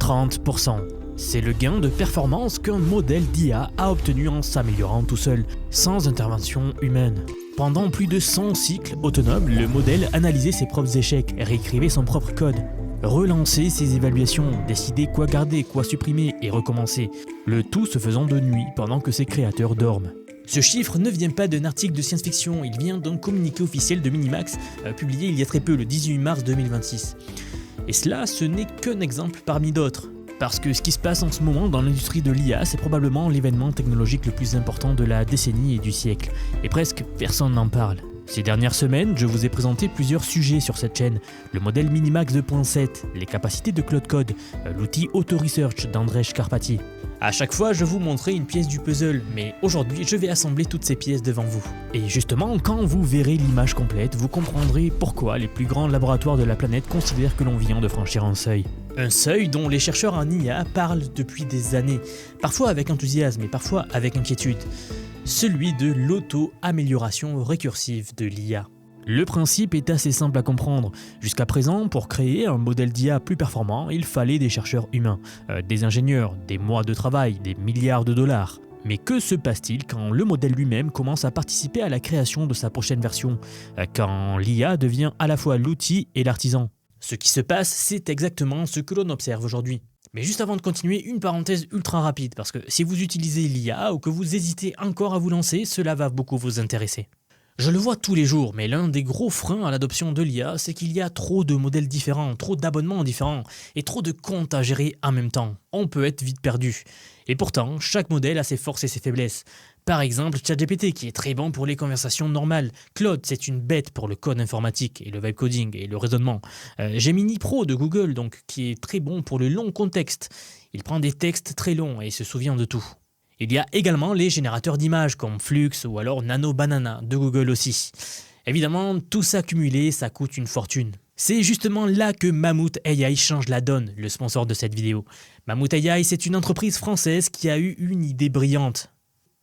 30%. C'est le gain de performance qu'un modèle d'IA a obtenu en s'améliorant tout seul, sans intervention humaine. Pendant plus de 100 cycles autonomes, le modèle analysait ses propres échecs, réécrivait son propre code, relançait ses évaluations, décidait quoi garder, quoi supprimer et recommencer, le tout se faisant de nuit pendant que ses créateurs dorment. Ce chiffre ne vient pas d'un article de science-fiction, il vient d'un communiqué officiel de Minimax, publié il y a très peu, le 18 mars 2026. Et cela, ce n'est qu'un exemple parmi d'autres. Parce que ce qui se passe en ce moment dans l'industrie de l'IA, c'est probablement l'événement technologique le plus important de la décennie et du siècle. Et presque personne n'en parle. Ces dernières semaines, je vous ai présenté plusieurs sujets sur cette chaîne. Le modèle Minimax 2.7, les capacités de Claude Code, l'outil Auto-Research d'Andrej Karpathy. À chaque fois, je vous montrais une pièce du puzzle, mais aujourd'hui, je vais assembler toutes ces pièces devant vous. Et justement, quand vous verrez l'image complète, vous comprendrez pourquoi les plus grands laboratoires de la planète considèrent que l'on vient de franchir un seuil. Un seuil dont les chercheurs en IA parlent depuis des années, parfois avec enthousiasme et parfois avec inquiétude. Celui de l'auto-amélioration récursive de l'IA. Le principe est assez simple à comprendre. Jusqu'à présent, pour créer un modèle d'IA plus performant, il fallait des chercheurs humains, des ingénieurs, des mois de travail, des milliards de dollars. Mais que se passe-t-il quand le modèle lui-même commence à participer à la création de sa prochaine version, quand l'IA devient à la fois l'outil et l'artisan? Ce qui se passe, c'est exactement ce que l'on observe aujourd'hui. Mais juste avant de continuer, une parenthèse ultra rapide, parce que si vous utilisez l'IA ou que vous hésitez encore à vous lancer, cela va beaucoup vous intéresser. Je le vois tous les jours, mais l'un des gros freins à l'adoption de l'IA, c'est qu'il y a trop de modèles différents, trop d'abonnements différents et trop de comptes à gérer en même temps. On peut être vite perdu. Et pourtant, chaque modèle a ses forces et ses faiblesses. Par exemple, ChatGPT qui est très bon pour les conversations normales. Claude, c'est une bête pour le code informatique et le vibe coding et le raisonnement. Gemini Pro de Google, donc, qui est très bon pour le long contexte. Il prend des textes très longs et se souvient de tout. Il y a également les générateurs d'images comme Flux ou alors Nano Banana de Google aussi. Évidemment, tout ça cumulé, ça coûte une fortune. C'est justement là que Mammoth AI change la donne, le sponsor de cette vidéo. Mammoth AI, c'est une entreprise française qui a eu une idée brillante.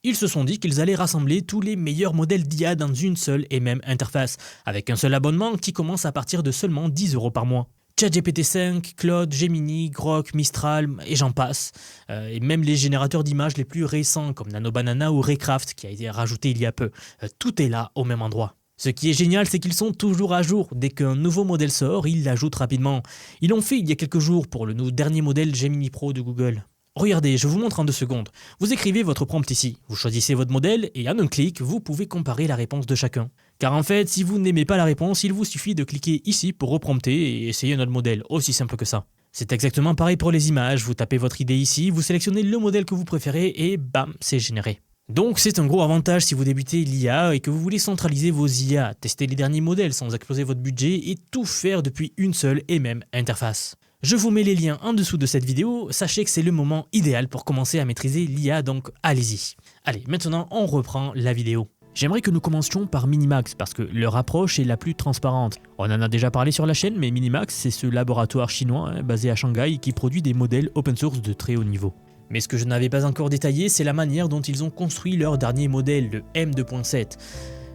Ils se sont dit qu'ils allaient rassembler tous les meilleurs modèles d'IA dans une seule et même interface, avec un seul abonnement qui commence à partir de seulement 10 € par mois. ChatGPT 5, Claude, Gemini, Grok, Mistral et j'en passe. Et même les générateurs d'images les plus récents comme Nano Banana ou Raycraft qui a été rajouté il y a peu. Tout est là au même endroit. Ce qui est génial, c'est qu'ils sont toujours à jour. Dès qu'un nouveau modèle sort, ils l'ajoutent rapidement. Ils l'ont fait il y a quelques jours pour le dernier modèle Gemini Pro de Google. Regardez, je vous montre en 2 secondes. Vous écrivez votre prompt ici, vous choisissez votre modèle et en un clic, vous pouvez comparer la réponse de chacun. Car en fait, si vous n'aimez pas la réponse, il vous suffit de cliquer ici pour reprompter et essayer un autre modèle, aussi simple que ça. C'est exactement pareil pour les images, vous tapez votre idée ici, vous sélectionnez le modèle que vous préférez et bam, c'est généré. Donc c'est un gros avantage si vous débutez l'IA et que vous voulez centraliser vos IA, tester les derniers modèles sans exploser votre budget et tout faire depuis une seule et même interface. Je vous mets les liens en dessous de cette vidéo, sachez que c'est le moment idéal pour commencer à maîtriser l'IA, donc allez-y. Allez, maintenant on reprend la vidéo. J'aimerais que nous commencions par Minimax parce que leur approche est la plus transparente. On en a déjà parlé sur la chaîne, mais Minimax c'est ce laboratoire chinois basé à Shanghai qui produit des modèles open source de très haut niveau. Mais ce que je n'avais pas encore détaillé, c'est la manière dont ils ont construit leur dernier modèle, le M2.7.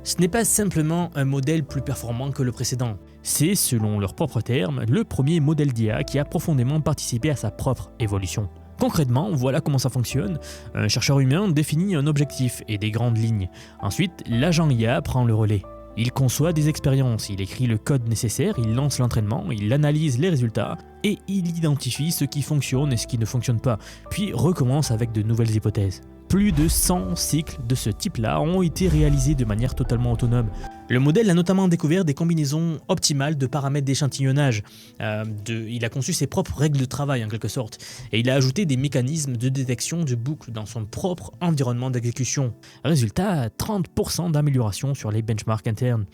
Ce n'est pas simplement un modèle plus performant que le précédent. C'est, selon leurs propres termes, le premier modèle d'IA qui a profondément participé à sa propre évolution. Concrètement, voilà comment ça fonctionne. Un chercheur humain définit un objectif et des grandes lignes. Ensuite, l'agent IA prend le relais. Il conçoit des expériences, il écrit le code nécessaire, il lance l'entraînement, il analyse les résultats et il identifie ce qui fonctionne et ce qui ne fonctionne pas, puis recommence avec de nouvelles hypothèses. Plus de 100 cycles de ce type-là ont été réalisés de manière totalement autonome. Le modèle a notamment découvert des combinaisons optimales de paramètres d'échantillonnage. Il a conçu ses propres règles de travail en quelque sorte. Et il a ajouté des mécanismes de détection de boucles dans son propre environnement d'exécution. Résultat, 30% d'amélioration sur les benchmarks internes.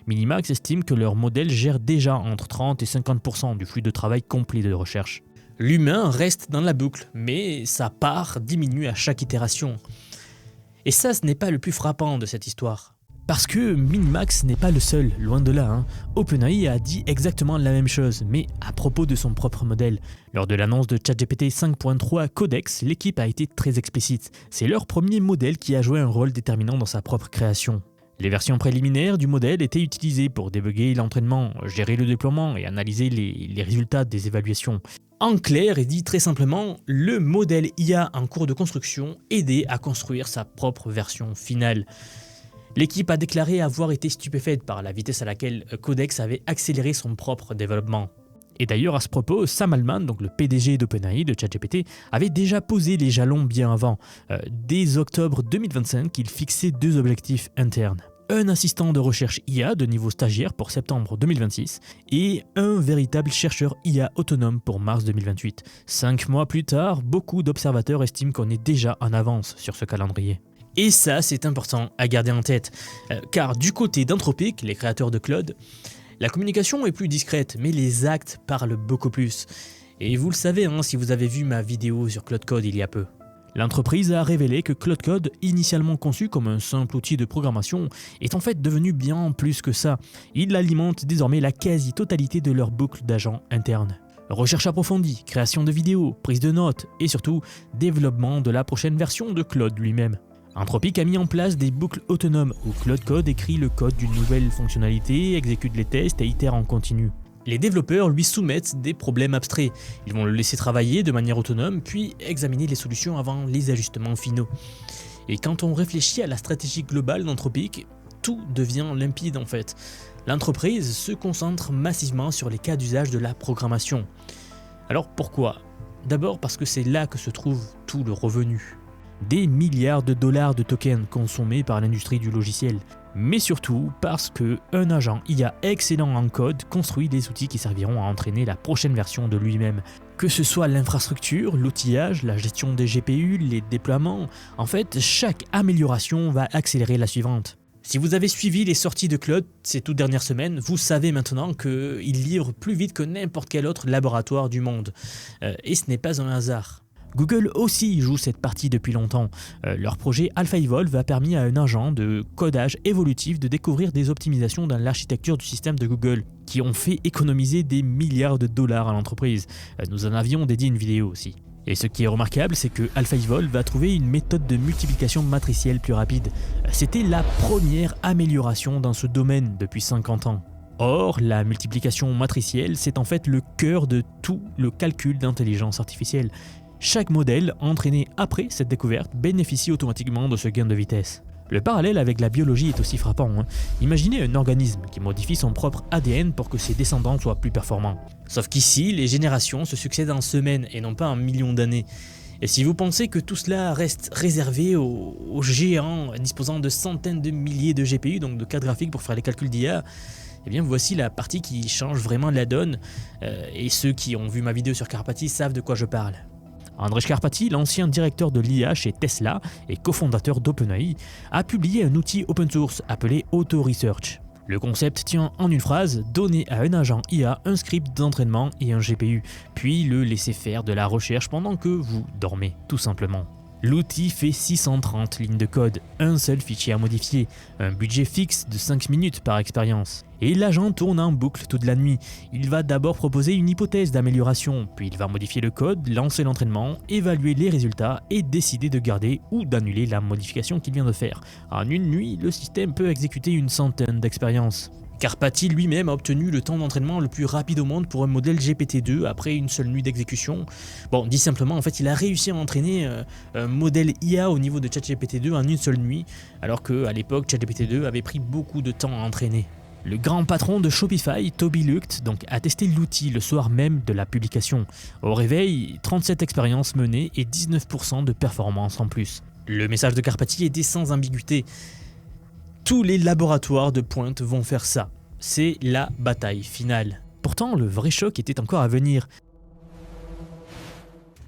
Minimax estime que leur modèle gère déjà entre 30 et 50% du flux de travail complet de recherche. L'humain reste dans la boucle, mais sa part diminue à chaque itération. Et ça, ce n'est pas le plus frappant de cette histoire. Parce que Minimax n'est pas le seul, loin de là. OpenAI a dit exactement la même chose, mais à propos de son propre modèle. Lors de l'annonce de ChatGPT 5.3 Codex, l'équipe a été très explicite. C'est leur premier modèle qui a joué un rôle déterminant dans sa propre création. Les versions préliminaires du modèle étaient utilisées pour débugger l'entraînement, gérer le déploiement et analyser les résultats des évaluations. En clair et dit très simplement, le modèle IA en cours de construction aidait à construire sa propre version finale. L'équipe a déclaré avoir été stupéfaite par la vitesse à laquelle Codex avait accéléré son propre développement. Et d'ailleurs, à ce propos, Sam Altman, donc le PDG d'OpenAI, de ChatGPT, avait déjà posé les jalons bien avant. Dès octobre 2025, il fixait 2 objectifs internes. Un assistant de recherche IA de niveau stagiaire pour septembre 2026 et un véritable chercheur IA autonome pour mars 2028. 5 mois plus tard, beaucoup d'observateurs estiment qu'on est déjà en avance sur ce calendrier. Et ça, c'est important à garder en tête, car du côté d'Anthropic, les créateurs de Claude, la communication est plus discrète, mais les actes parlent beaucoup plus. Et vous le savez si vous avez vu ma vidéo sur Claude Code il y a peu. L'entreprise a révélé que Claude Code, initialement conçu comme un simple outil de programmation, est en fait devenu bien plus que ça. Il alimente désormais la quasi-totalité de leur boucle d'agents internes. Recherche approfondie, création de vidéos, prise de notes et surtout développement de la prochaine version de Claude lui-même. Anthropic a mis en place des boucles autonomes où Claude Code écrit le code d'une nouvelle fonctionnalité, exécute les tests et itère en continu. Les développeurs lui soumettent des problèmes abstraits. Ils vont le laisser travailler de manière autonome, puis examiner les solutions avant les ajustements finaux. Et quand on réfléchit à la stratégie globale d'Anthropic, tout devient limpide en fait. L'entreprise se concentre massivement sur les cas d'usage de la programmation. Alors pourquoi ? D'abord parce que c'est là que se trouve tout le revenu. Des milliards de dollars de tokens consommés par l'industrie du logiciel, mais surtout parce qu'un agent IA excellent en code construit des outils qui serviront à entraîner la prochaine version de lui-même. Que ce soit l'infrastructure, l'outillage, la gestion des GPU, les déploiements, en fait, chaque amélioration va accélérer la suivante. Si vous avez suivi les sorties de Claude ces toutes dernières semaines, vous savez maintenant qu'il livre plus vite que n'importe quel autre laboratoire du monde. Et ce n'est pas un hasard. Google aussi joue cette partie depuis longtemps. Leur projet AlphaEvolve a permis à un agent de codage évolutif de découvrir des optimisations dans l'architecture du système de Google qui ont fait économiser des milliards de dollars à l'entreprise. Nous en avions dédié une vidéo aussi. Et ce qui est remarquable, c'est que AlphaEvolve a trouvé une méthode de multiplication matricielle plus rapide. C'était la première amélioration dans ce domaine depuis 50 ans. Or, la multiplication matricielle, c'est en fait le cœur de tout le calcul d'intelligence artificielle. Chaque modèle entraîné après cette découverte bénéficie automatiquement de ce gain de vitesse. Le parallèle avec la biologie est aussi frappant. Imaginez un organisme qui modifie son propre ADN pour que ses descendants soient plus performants. Sauf qu'ici, les générations se succèdent en semaines et non pas en millions d'années. Et si vous pensez que tout cela reste réservé aux géants disposant de centaines de milliers de GPU, donc de cartes graphiques pour faire les calculs d'IA, eh bien voici la partie qui change vraiment la donne. Et ceux qui ont vu ma vidéo sur Karpathy savent de quoi je parle. Andrej Karpathy, l'ancien directeur de l'IA chez Tesla et cofondateur d'OpenAI, a publié un outil open source appelé AutoResearch. Le concept tient en une phrase, donner à un agent IA un script d'entraînement et un GPU, puis le laisser faire de la recherche pendant que vous dormez, tout simplement. L'outil fait 630 lignes de code, un seul fichier à modifier, un budget fixe de 5 minutes par expérience. Et l'agent tourne en boucle toute la nuit. Il va d'abord proposer une hypothèse d'amélioration, puis il va modifier le code, lancer l'entraînement, évaluer les résultats et décider de garder ou d'annuler la modification qu'il vient de faire. En une nuit, le système peut exécuter une centaine d'expériences. Karpathy lui-même a obtenu le temps d'entraînement le plus rapide au monde pour un modèle GPT-2 après une seule nuit d'exécution. Bon, dit simplement, en fait, il a réussi à entraîner un modèle IA au niveau de ChatGPT-2 en une seule nuit, alors qu'à l'époque, ChatGPT-2 avait pris beaucoup de temps à entraîner. Le grand patron de Shopify, Toby Lucht, a testé l'outil le soir même de la publication. Au réveil, 37 expériences menées et 19% de performance en plus. Le message de Karpathy était sans ambiguïté. Tous les laboratoires de pointe vont faire ça. C'est la bataille finale. Pourtant, le vrai choc était encore à venir.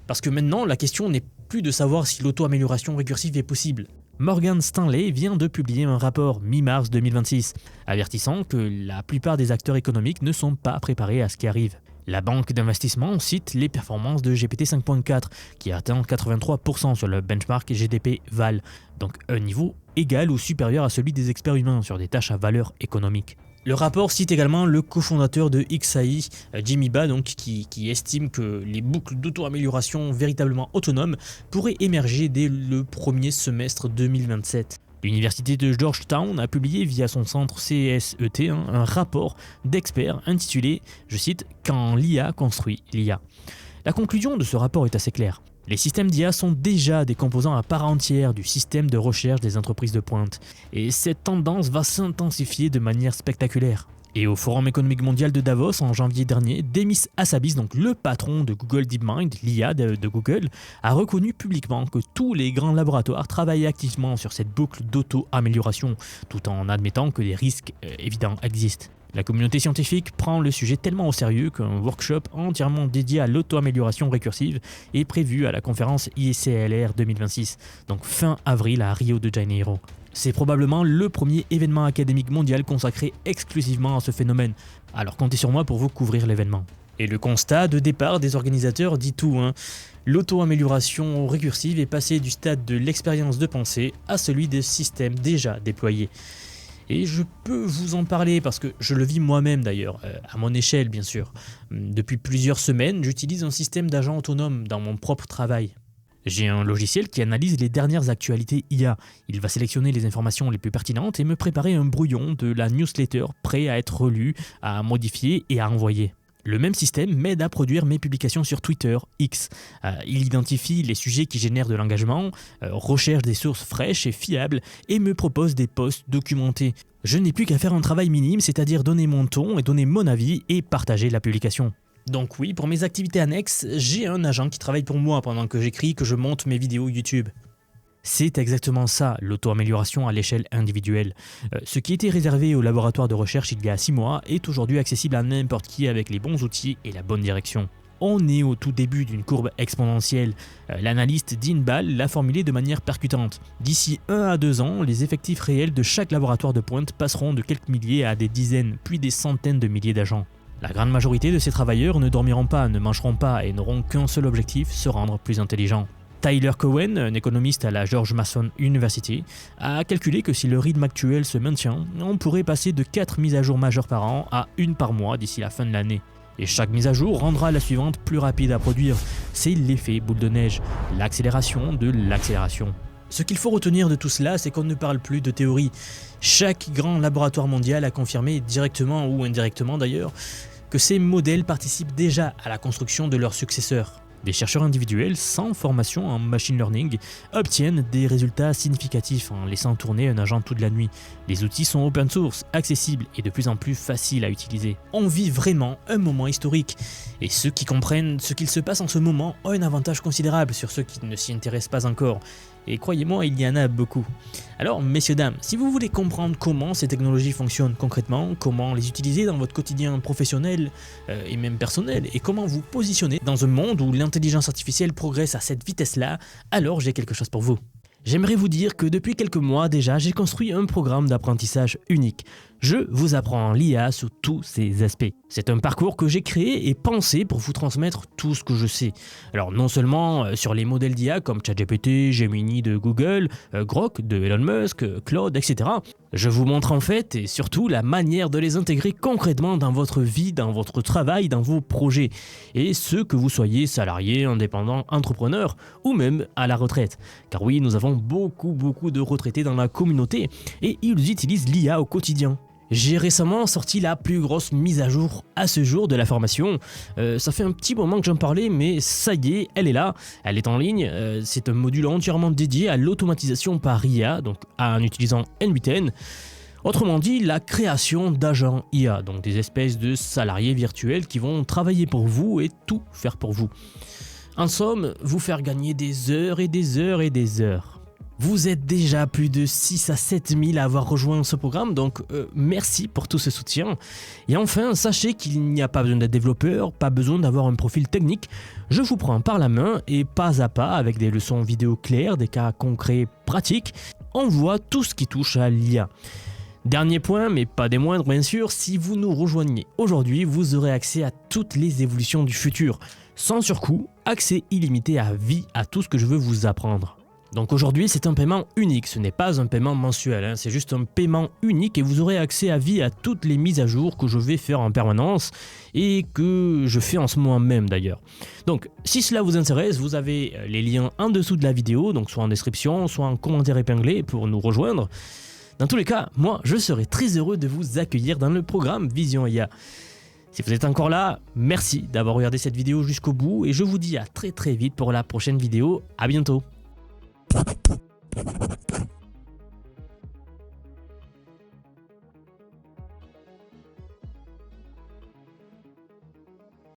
Parce que maintenant, la question n'est plus de savoir si l'auto-amélioration récursive est possible. Morgan Stanley vient de publier un rapport mi-mars 2026, avertissant que la plupart des acteurs économiques ne sont pas préparés à ce qui arrive. La banque d'investissement cite les performances de GPT 5.4, qui atteint 83% sur le benchmark GDP Val, donc un niveau égal ou supérieur à celui des experts humains sur des tâches à valeur économique. Le rapport cite également le cofondateur de XAI, Jimmy Ba, qui estime que les boucles d'auto-amélioration véritablement autonomes pourraient émerger dès le premier semestre 2027. L'université de Georgetown a publié via son centre CSET un rapport d'experts intitulé, je cite, « Quand l'IA construit l'IA ». La conclusion de ce rapport est assez claire. Les systèmes d'IA sont déjà des composants à part entière du système de recherche des entreprises de pointe. Et cette tendance va s'intensifier de manière spectaculaire. Et au Forum économique mondial de Davos en janvier dernier, Demis Hassabis, donc le patron de Google DeepMind, l'IA de Google, a reconnu publiquement que tous les grands laboratoires travaillaient activement sur cette boucle d'auto-amélioration, tout en admettant que des risques évidents existent. La communauté scientifique prend le sujet tellement au sérieux qu'un workshop entièrement dédié à l'auto-amélioration récursive est prévu à la conférence ICLR 2026, donc fin avril à Rio de Janeiro. C'est probablement le premier événement académique mondial consacré exclusivement à ce phénomène, alors comptez sur moi pour vous couvrir l'événement. Et le constat de départ des organisateurs dit tout, L'auto-amélioration récursive est passée du stade de l'expérience de pensée à celui des systèmes déjà déployés. Et je peux vous en parler parce que je le vis moi-même d'ailleurs, à mon échelle bien sûr. Depuis plusieurs semaines, j'utilise un système d'agent autonome dans mon propre travail. J'ai un logiciel qui analyse les dernières actualités IA. Il va sélectionner les informations les plus pertinentes et me préparer un brouillon de la newsletter prêt à être relu, à modifier et à envoyer. Le même système m'aide à produire mes publications sur Twitter, X. Il identifie les sujets qui génèrent de l'engagement, recherche des sources fraîches et fiables et me propose des posts documentés. Je n'ai plus qu'à faire un travail minime, c'est-à-dire donner mon ton et donner mon avis et partager la publication. Donc oui, pour mes activités annexes, j'ai un agent qui travaille pour moi pendant que j'écris, que je monte mes vidéos YouTube. C'est exactement ça, l'auto-amélioration à l'échelle individuelle. Ce qui était réservé aux laboratoires de recherche il y a 6 mois est aujourd'hui accessible à n'importe qui avec les bons outils et la bonne direction. On est au tout début d'une courbe exponentielle. L'analyste Dean Ball l'a formulé de manière percutante. D'ici 1 à 2 ans, les effectifs réels de chaque laboratoire de pointe passeront de quelques milliers à des dizaines, puis des centaines de milliers d'agents. La grande majorité de ces travailleurs ne dormiront pas, ne mangeront pas et n'auront qu'un seul objectif, se rendre plus intelligents. Tyler Cowen, un économiste à la George Mason University, a calculé que si le rythme actuel se maintient, on pourrait passer de 4 mises à jour majeures par an à 1 par mois d'ici la fin de l'année. Et chaque mise à jour rendra la suivante plus rapide à produire. C'est l'effet boule de neige, l'accélération de l'accélération. Ce qu'il faut retenir de tout cela, c'est qu'on ne parle plus de théorie. Chaque grand laboratoire mondial a confirmé, directement ou indirectement d'ailleurs, que ces modèles participent déjà à la construction de leurs successeurs. Des chercheurs individuels sans formation en machine learning obtiennent des résultats significatifs en laissant tourner un agent toute la nuit. Les outils sont open source, accessibles et de plus en plus faciles à utiliser. On vit vraiment un moment historique et ceux qui comprennent ce qu'il se passe en ce moment ont un avantage considérable sur ceux qui ne s'y intéressent pas encore. Et croyez-moi, il y en a beaucoup. Alors, messieurs, dames, si vous voulez comprendre comment ces technologies fonctionnent concrètement, comment les utiliser dans votre quotidien professionnel et même personnel, et comment vous positionner dans un monde où l'intelligence artificielle progresse à cette vitesse-là, alors j'ai quelque chose pour vous. J'aimerais vous dire que depuis quelques mois déjà, j'ai construit un programme d'apprentissage unique. Je vous apprends l'IA sous tous ses aspects. C'est un parcours que j'ai créé et pensé pour vous transmettre tout ce que je sais. Alors non seulement sur les modèles d'IA comme ChatGPT, Gemini de Google, Grok de Elon Musk, Claude, etc. Je vous montre en fait et surtout la manière de les intégrer concrètement dans votre vie, dans votre travail, dans vos projets. Et ce que vous soyez salarié, indépendant, entrepreneur ou même à la retraite. Car oui, nous avons beaucoup de retraités dans la communauté et ils utilisent l'IA au quotidien. J'ai récemment sorti la plus grosse mise à jour à ce jour de la formation. Ça fait un petit moment que j'en parlais, mais ça y est, elle est là, elle est en ligne. C'est un module entièrement dédié à l'automatisation par IA, donc en utilisant N8N. Autrement dit, la création d'agents IA, donc des espèces de salariés virtuels qui vont travailler pour vous et tout faire pour vous. En somme, vous faire gagner des heures et des heures et des heures. Vous êtes déjà plus de 6 à 7 000 à avoir rejoint ce programme, donc merci pour tout ce soutien. Et enfin, sachez qu'il n'y a pas besoin d'être développeur, pas besoin d'avoir un profil technique. Je vous prends par la main et pas à pas, avec des leçons vidéo claires, des cas concrets pratiques, on voit tout ce qui touche à l'IA. Dernier point, mais pas des moindres bien sûr, si vous nous rejoignez aujourd'hui, vous aurez accès à toutes les évolutions du futur. Sans surcoût, accès illimité à vie à tout ce que je veux vous apprendre. Donc aujourd'hui c'est un paiement unique, ce n'est pas un paiement mensuel, hein, c'est juste un paiement unique et vous aurez accès à vie à toutes les mises à jour que je vais faire en permanence et que je fais en ce moment même d'ailleurs. Donc si cela vous intéresse, vous avez les liens en dessous de la vidéo, donc soit en description, soit en commentaire épinglé pour nous rejoindre. Dans tous les cas, moi je serai très heureux de vous accueillir dans le programme Vision IA. Si vous êtes encore là, merci d'avoir regardé cette vidéo jusqu'au bout et je vous dis à très vite pour la prochaine vidéo, à bientôt.